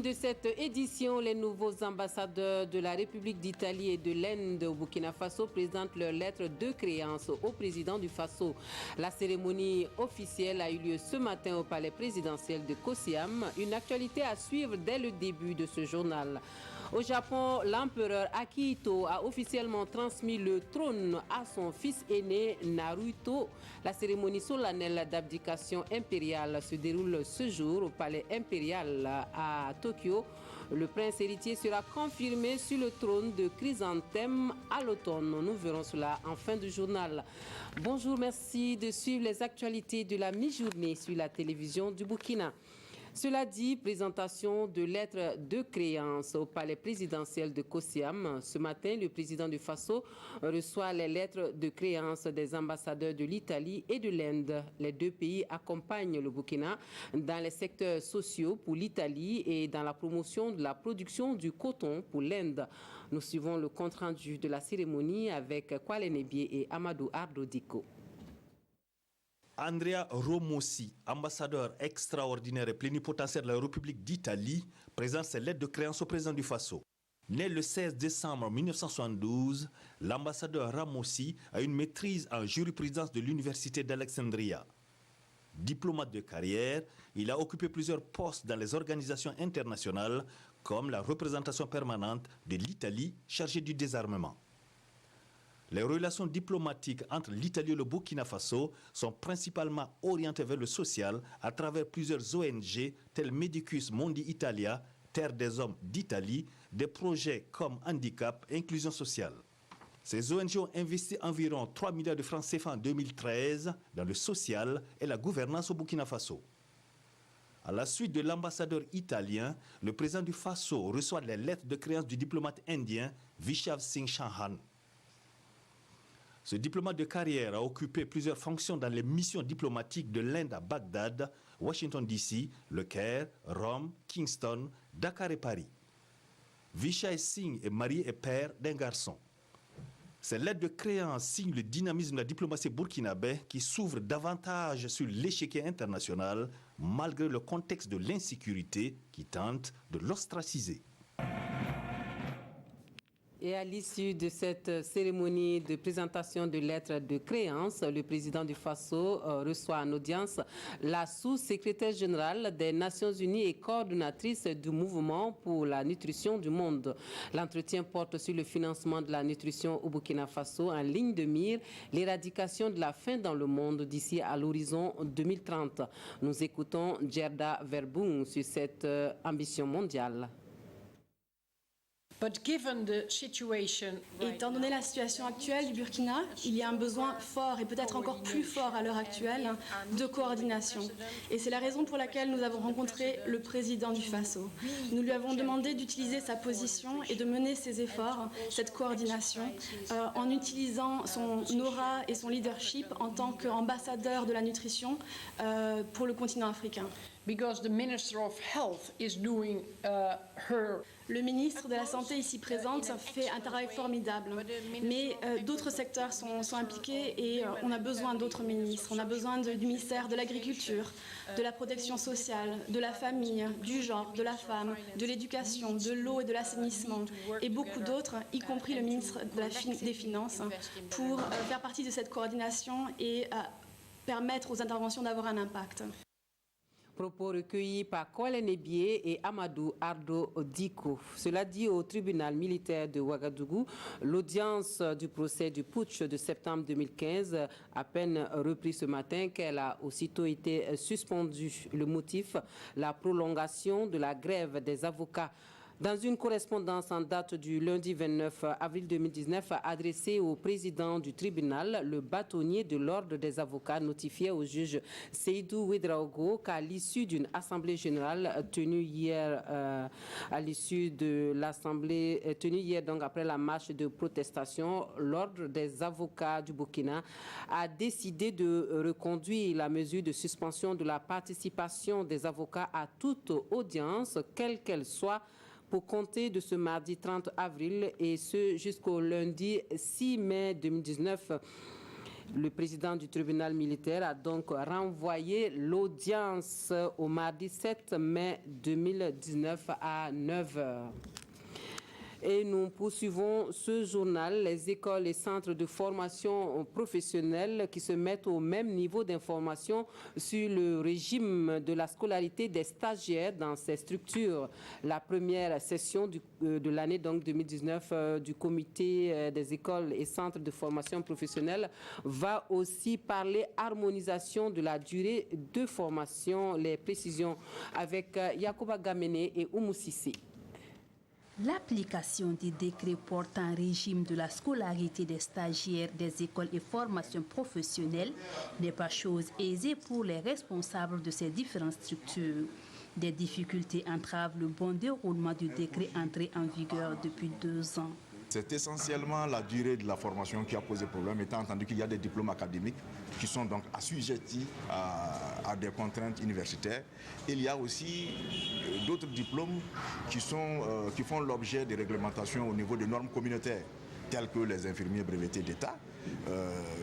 de cette édition, les nouveaux ambassadeurs de la République d'Italie et de l'Inde au Burkina Faso présentent leur lettre de créance au président du Faso. La cérémonie officielle a eu lieu ce matin au palais présidentiel de Kosiam, une actualité à suivre dès le début de ce journal. Au Japon, l'empereur Akihito a officiellement transmis le trône à son fils aîné Naruhito. La cérémonie solennelle d'abdication impériale se déroule ce jour au palais impérial à Tokyo. Le prince héritier sera confirmé sur le trône de Chrysanthème à l'automne. Nous verrons cela en fin de journal. Bonjour, merci de suivre les actualités de la mi-journée sur la télévision du Burkina. Cela dit, présentation de lettres de créance au palais présidentiel de Kosiam. Ce matin, le président du Faso reçoit les lettres de créance des ambassadeurs de l'Italie et de l'Inde. Les deux pays accompagnent le Burkina dans les secteurs sociaux pour l'Italie et dans la promotion de la production du coton pour l'Inde. Nous suivons le compte-rendu de la cérémonie avec Kwale Nebié et Amadou Ardo Diko. Andrea Romossi, ambassadeur extraordinaire et plénipotentiaire de la République d'Italie, présente ses lettres de créance au président du Faso. Né le 16 décembre 1972, l'ambassadeur Ramossi a une maîtrise en jurisprudence de l'Université d'Alexandria. Diplomate de carrière, il a occupé plusieurs postes dans les organisations internationales, comme la représentation permanente de l'Italie chargée du désarmement. Les relations diplomatiques entre l'Italie et le Burkina Faso sont principalement orientées vers le social à travers plusieurs ONG telles Medicus Mondi Italia, Terre des Hommes d'Italie, des projets comme Handicap et Inclusion sociale. Ces ONG ont investi environ 3 milliards de francs CFA en 2013 dans le social et la gouvernance au Burkina Faso. À la suite de l'ambassadeur italien, le président du Faso reçoit les lettres de créance du diplomate indien Vishav Singh Chauhan. Ce diplomate de carrière a occupé plusieurs fonctions dans les missions diplomatiques de l'Inde à Bagdad, Washington DC, Le Caire, Rome, Kingston, Dakar et Paris. Vishay Singh est marié et père d'un garçon. Ces lettres de créance signent le dynamisme de la diplomatie burkinabé qui s'ouvre davantage sur l'échiquier international malgré le contexte de l'insécurité qui tente de l'ostraciser. Et à l'issue de cette cérémonie de présentation de lettres de créance, le président du Faso reçoit en audience la sous-secrétaire générale des Nations Unies et coordonnatrice du mouvement pour la nutrition du monde. L'entretien porte sur le financement de la nutrition au Burkina Faso en ligne de mire, l'éradication de la faim dans le monde d'ici à l'horizon 2030. Nous écoutons Djerda Verboum sur cette ambition mondiale. Étant donné la situation actuelle du Burkina, il y a un besoin fort et peut-être encore plus fort à l'heure actuelle de coordination. Et c'est la raison pour laquelle nous avons rencontré le président du Faso. Nous lui avons demandé d'utiliser sa position et de mener ses efforts, cette coordination, en utilisant son aura et son leadership en tant qu'ambassadeur de la nutrition pour le continent africain. Le ministre de la Santé ici présente fait un travail formidable, mais d'autres secteurs sont impliqués et on a besoin d'autres ministres. On a besoin du ministère de l'Agriculture, de la Protection sociale, de la famille, du genre, de la femme, de l'éducation, de l'eau et de l'assainissement et beaucoup d'autres, y compris le ministre des Finances, pour faire partie de cette coordination et permettre aux interventions d'avoir un impact. Propos recueillis par Kwale Nebié et Amadou Ardo Diko. Cela dit, au tribunal militaire de Ouagadougou, l'audience du procès du putsch de septembre 2015 a à peine repris ce matin qu'elle a aussitôt été suspendue. Le motif, la prolongation de la grève des avocats. Dans une correspondance en date du lundi 29 avril 2019 adressée au président du tribunal, le bâtonnier de l'ordre des avocats notifiait au juge Seydou Ouedraogo qu'à l'issue d'une assemblée générale tenue hier, donc après la marche de protestation, l'ordre des avocats du Burkina a décidé de reconduire la mesure de suspension de la participation des avocats à toute audience, quelle qu'elle soit, pour compter de ce mardi 30 avril et ce jusqu'au lundi 6 mai 2019. Le président du tribunal militaire a donc renvoyé l'audience au mardi 7 mai 2019 à 9h. Et nous poursuivons ce journal. Les écoles et centres de formation professionnelle qui se mettent au même niveau d'information sur le régime de la scolarité des stagiaires dans ces structures. La première session de l'année 2019 du comité des écoles et centres de formation professionnelle va aussi parler harmonisation de la durée de formation. Les précisions avec Yacouba Gamene et Oumou Sissi. L'application des décrets portant régime de la scolarité des stagiaires des écoles et formations professionnelles n'est pas chose aisée pour les responsables de ces différentes structures. Des difficultés entravent le bon déroulement du décret entré en vigueur depuis 2 ans. C'est essentiellement la durée de la formation qui a posé problème, étant entendu qu'il y a des diplômes académiques qui sont donc assujettis à des contraintes universitaires. Il y a aussi d'autres diplômes qui font l'objet de réglementations au niveau des normes communautaires, telles que les infirmiers brevetés d'État,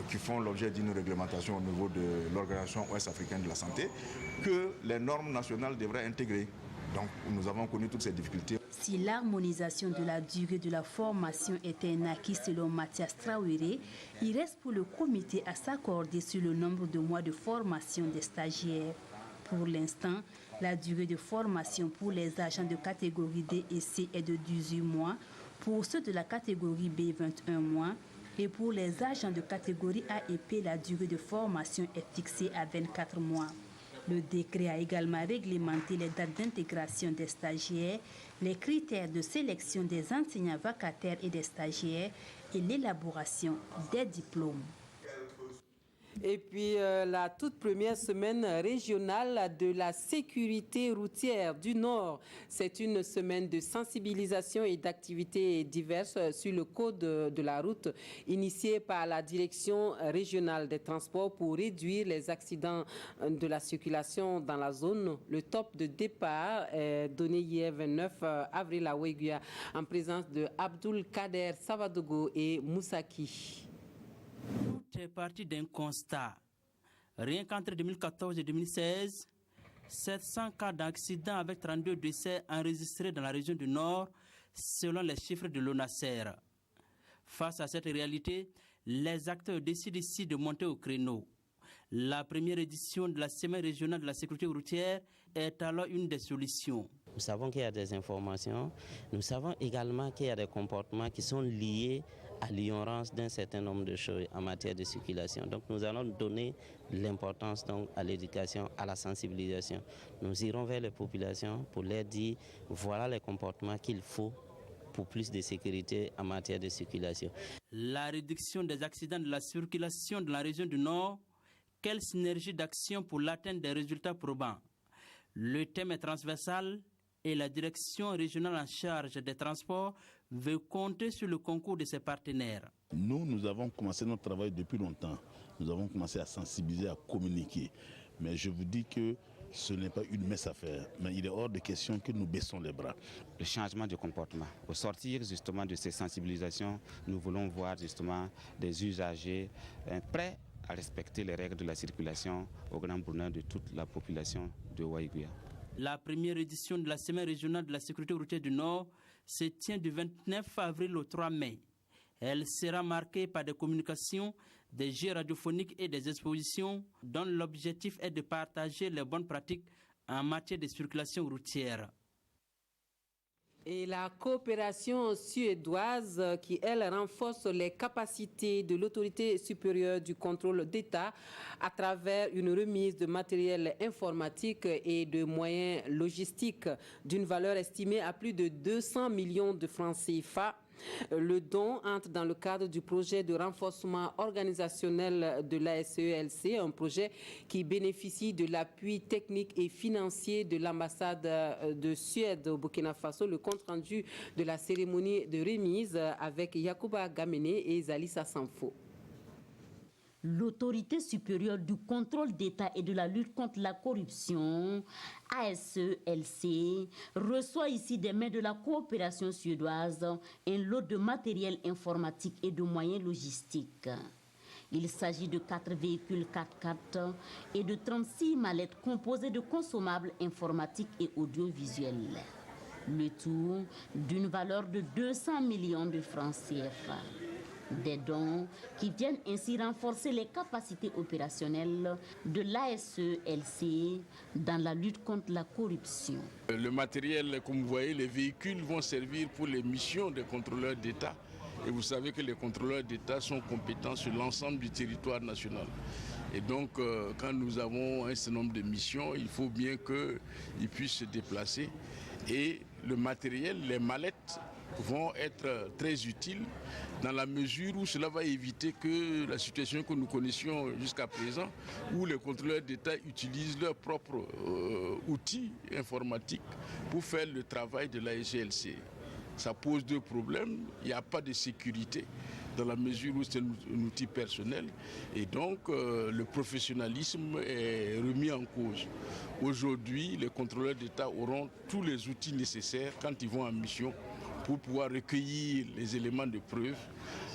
qui font l'objet d'une réglementation au niveau de l'Organisation ouest-africaine de la santé, que les normes nationales devraient intégrer. Donc nous avons connu toutes ces difficultés. Si l'harmonisation de la durée de la formation était un acquis selon Mathias Traoré, il reste pour le comité à s'accorder sur le nombre de mois de formation des stagiaires. Pour l'instant, la durée de formation pour les agents de catégorie D et C est de 18 mois, pour ceux de la catégorie B 21 mois et pour les agents de catégorie A et P, la durée de formation est fixée à 24 mois. Le décret a également réglementé les dates d'intégration des stagiaires, les critères de sélection des enseignants vacataires et des stagiaires et l'élaboration des diplômes. Et puis la toute première semaine régionale de la sécurité routière du Nord. C'est une semaine de sensibilisation et d'activités diverses sur le code de la route initiée par la direction régionale des transports pour réduire les accidents de la circulation dans la zone. Le top de départ est donné hier 29 avril à Ouéguia en présence de Abdul Kader Savadogo et Moussaki. Tout est parti d'un constat. Rien qu'entre 2014 et 2016, 700 cas d'accidents avec 32 décès enregistrés dans la région du Nord, selon les chiffres de l'ONASER. Face à cette réalité, les acteurs décident ici de monter au créneau. La première édition de la Semaine régionale de la sécurité routière est alors une des solutions. Nous savons qu'il y a des informations. Nous savons également qu'il y a des comportements qui sont liés à l'ignorance d'un certain nombre de choses en matière de circulation. Donc nous allons donner l'importance donc à l'éducation, à la sensibilisation. Nous irons vers les populations pour leur dire voilà les comportements qu'il faut pour plus de sécurité en matière de circulation. La réduction des accidents de la circulation dans la région du Nord, quelle synergie d'action pour l'atteinte des résultats probants? Le thème est transversal et la direction régionale en charge des transports veut compter sur le concours de ses partenaires. Nous avons commencé notre travail depuis longtemps. Nous avons commencé à sensibiliser, à communiquer. Mais je vous dis que ce n'est pas une mince affaire. Mais il est hors de question que nous baissons les bras. Le changement de comportement. Au sortir justement de ces sensibilisations, nous voulons voir justement des usagers prêts à respecter les règles de la circulation au grand bonheur de toute la population de Ouéguia. La première édition de la Semaine régionale de la sécurité routière du Nord se tient du 29 avril au 3 mai. Elle sera marquée par des communications, des jeux radiophoniques et des expositions dont l'objectif est de partager les bonnes pratiques en matière de circulation routière. Et la coopération suédoise qui, elle, renforce les capacités de l'autorité supérieure du contrôle d'État à travers une remise de matériel informatique et de moyens logistiques d'une valeur estimée à plus de 200 millions de francs CFA. Le don entre dans le cadre du projet de renforcement organisationnel de l'ASELC, un projet qui bénéficie de l'appui technique et financier de l'ambassade de Suède au Burkina Faso. Le compte rendu de la cérémonie de remise avec Yacouba Gamene et Zalissa Sanfo. L'autorité supérieure du contrôle d'État et de la lutte contre la corruption, ASELC, reçoit ici des mains de la coopération suédoise un lot de matériel informatique et de moyens logistiques. Il s'agit de 4 véhicules 4x4 et de 36 mallettes composées de consommables informatiques et audiovisuels. Le tout d'une valeur de 200 millions de francs CFA. Des dons qui viennent ainsi renforcer les capacités opérationnelles de l'ASE-LC dans la lutte contre la corruption. Le matériel, comme vous voyez, les véhicules vont servir pour les missions des contrôleurs d'État. Et vous savez que les contrôleurs d'État sont compétents sur l'ensemble du territoire national. Et donc, quand nous avons un certain nombre de missions, il faut bien qu'ils puissent se déplacer. Et le matériel, les mallettes, vont être très utiles dans la mesure où cela va éviter que la situation que nous connaissions jusqu'à présent, où les contrôleurs d'État utilisent leurs propres outils informatiques pour faire le travail de la SGLC. Ça pose deux problèmes. Il n'y a pas de sécurité dans la mesure où c'est un outil personnel et donc le professionnalisme est remis en cause. Aujourd'hui, les contrôleurs d'État auront tous les outils nécessaires quand ils vont en mission pour pouvoir recueillir les éléments de preuve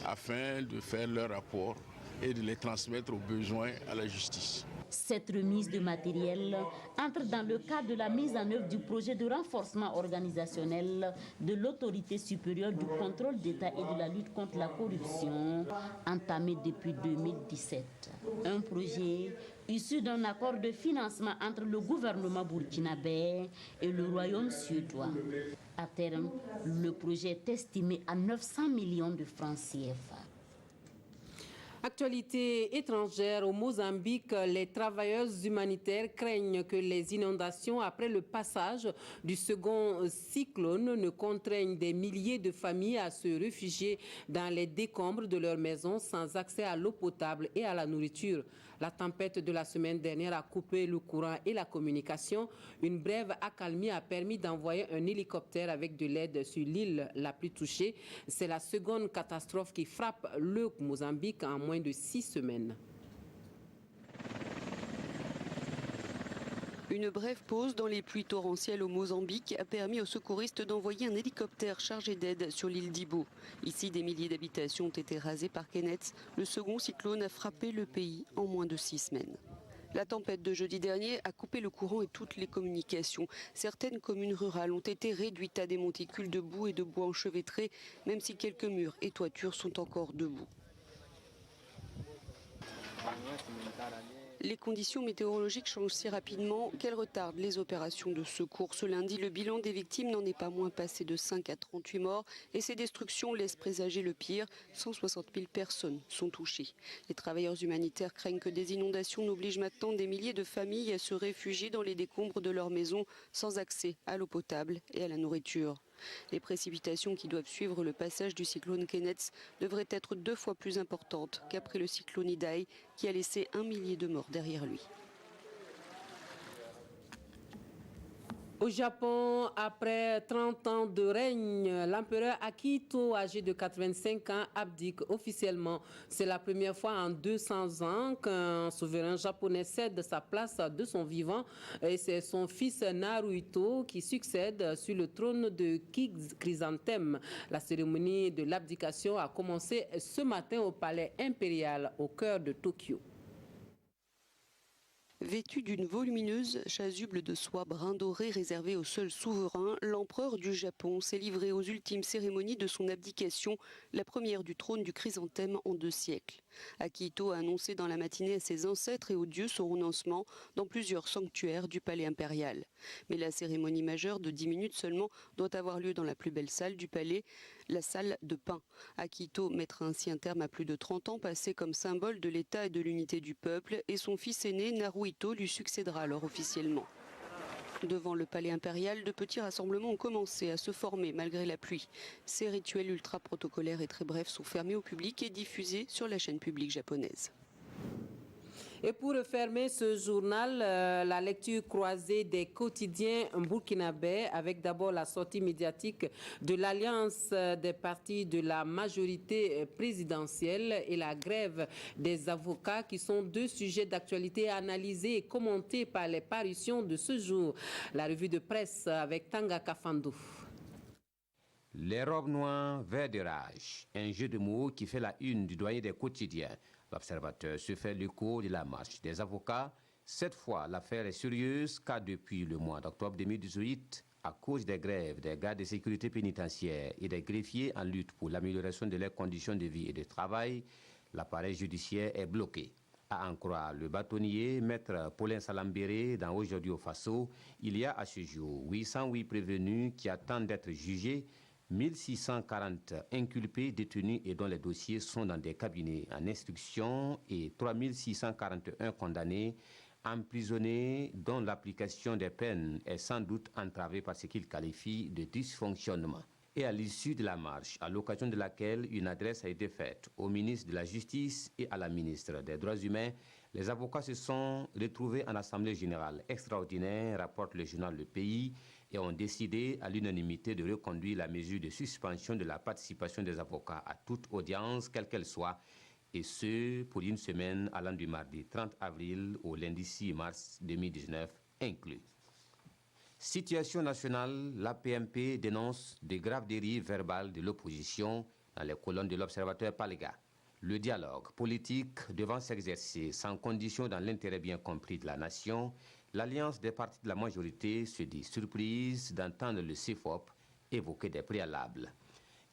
afin de faire leur rapport et de les transmettre aux besoins à la justice. Cette remise de matériel entre dans le cadre de la mise en œuvre du projet de renforcement organisationnel de l'autorité supérieure du contrôle d'État et de la lutte contre la corruption, entamé depuis 2017. Un projet issu d'un accord de financement entre le gouvernement burkinabé et le royaume suédois. À terme, le projet est estimé à 900 millions de francs CFA. Actualité étrangère au Mozambique, les travailleurs humanitaires craignent que les inondations après le passage du second cyclone ne contraignent des milliers de familles à se réfugier dans les décombres de leurs maisons sans accès à l'eau potable et à la nourriture. La tempête de la semaine dernière a coupé le courant et la communication. Une brève accalmie a permis d'envoyer un hélicoptère avec de l'aide sur l'île la plus touchée. C'est la seconde catastrophe qui frappe le Mozambique en moins de 6 semaines. Une brève pause dans les pluies torrentielles au Mozambique a permis aux secouristes d'envoyer un hélicoptère chargé d'aide sur l'île d'Ibo. Ici, des milliers d'habitations ont été rasées par Kenneth. Le second cyclone a frappé le pays en moins de 6 semaines. La tempête de jeudi dernier a coupé le courant et toutes les communications. Certaines communes rurales ont été réduites à des monticules de boue et de bois enchevêtrés, même si quelques murs et toitures sont encore debout. Les conditions météorologiques changent si rapidement qu'elles retardent les opérations de secours. Ce lundi, le bilan des victimes n'en est pas moins passé de 5 à 38 morts et ces destructions laissent présager le pire. 160 000 personnes sont touchées. Les travailleurs humanitaires craignent que des inondations n'obligent maintenant des milliers de familles à se réfugier dans les décombres de leurs maisons sans accès à l'eau potable et à la nourriture. Les précipitations qui doivent suivre le passage du cyclone Kenneth devraient être 2 fois plus importantes qu'après le cyclone Idai qui a laissé 1 millier de morts derrière lui. Au Japon, après 30 ans de règne, l'empereur Akihito, âgé de 85 ans, abdique officiellement. C'est la première fois en 200 ans qu'un souverain japonais cède sa place de son vivant. Et c'est son fils Naruhito qui succède sur le trône de Chrysanthème. La cérémonie de l'abdication a commencé ce matin au palais impérial au cœur de Tokyo. Vêtu d'une volumineuse chasuble de soie brun doré réservée au seul souverain, l'empereur du Japon s'est livré aux ultimes cérémonies de son abdication, la première du trône du Chrysanthème en 2 siècles. Akihito a annoncé dans la matinée à ses ancêtres et aux dieux son renoncement dans plusieurs sanctuaires du palais impérial. Mais la cérémonie majeure de 10 minutes seulement doit avoir lieu dans la plus belle salle du palais, la salle de pain. Akihito mettra ainsi un terme à plus de 30 ans passés comme symbole de l'État et de l'unité du peuple, et son fils aîné Naruhito lui succédera alors officiellement. Devant le palais impérial, de petits rassemblements ont commencé à se former malgré la pluie. Ces rituels ultra-protocolaires et très brefs sont fermés au public et diffusés sur la chaîne publique japonaise. Et pour refermer ce journal, la lecture croisée des quotidiens burkinabés avec d'abord la sortie médiatique de l'alliance des partis de la majorité présidentielle et la grève des avocats qui sont 2 sujets d'actualité analysés et commentés par les parutions de ce jour. La revue de presse avec Tanga Kafandou. Les robes noires, vert de rage, un jeu de mots qui fait la une du doyen des quotidiens. L'Observateur se fait l'écho de la marche des avocats. Cette fois, l'affaire est sérieuse car depuis le mois d'octobre 2018, à cause des grèves des gardes de sécurité pénitentiaire et des greffiers en lutte pour l'amélioration de leurs conditions de vie et de travail, l'appareil judiciaire est bloqué. À en croire le bâtonnier, maître Paulin Salambéré, dans Aujourd'hui au Faso, il y a à ce jour 808 prévenus qui attendent d'être jugés, 1640 inculpés, détenus et dont les dossiers sont dans des cabinets en instruction et 3641 condamnés, emprisonnés dont l'application des peines est sans doute entravée par ce qu'ils qualifient de dysfonctionnement. Et à l'issue de la marche, à l'occasion de laquelle une adresse a été faite au ministre de la Justice et à la ministre des Droits humains, les avocats se sont retrouvés en assemblée générale extraordinaire, rapporte le journal Le Pays, et ont décidé à l'unanimité de reconduire la mesure de suspension de la participation des avocats à toute audience, quelle qu'elle soit, et ce, pour une semaine allant du mardi 30 avril au lundi 6 mars 2019 inclus. Situation nationale, la PMP dénonce de graves dérives verbales de l'opposition dans les colonnes de l'Observateur Palega. Le dialogue politique devant s'exercer sans condition dans l'intérêt bien compris de la nation, l'alliance des partis de la majorité se dit surprise d'entendre le CFOP évoquer des préalables.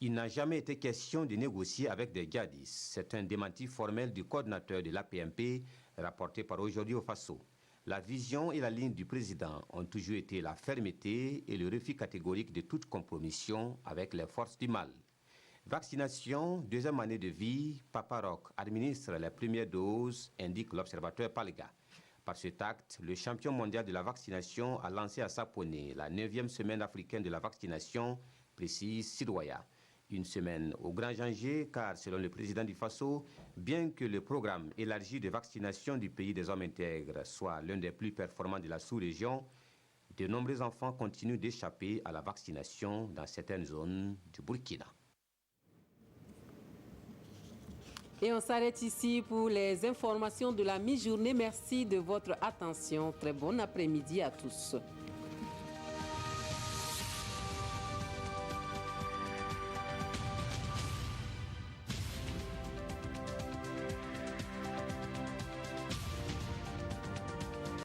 Il n'a jamais été question de négocier avec des djihadistes. C'est un démenti formel du coordinateur de l'APMP rapporté par Aujourd'hui au Faso. La vision et la ligne du président ont toujours été la fermeté et le refus catégorique de toute compromission avec les forces du mal. Vaccination, deuxième année de vie, Papa Roch administre les premières doses, indique l'Observateur Palega. Par cet acte, le champion mondial de la vaccination a lancé à Sapone la 9e semaine africaine de la vaccination, précise Sidoya. Une semaine au grand danger, car selon le président du Faso, bien que le programme élargi de vaccination du pays des hommes intègres soit l'un des plus performants de la sous-région, de nombreux enfants continuent d'échapper à la vaccination dans certaines zones du Burkina. Et on s'arrête ici pour les informations de la mi-journée. Merci de votre attention. Très bon après-midi à tous.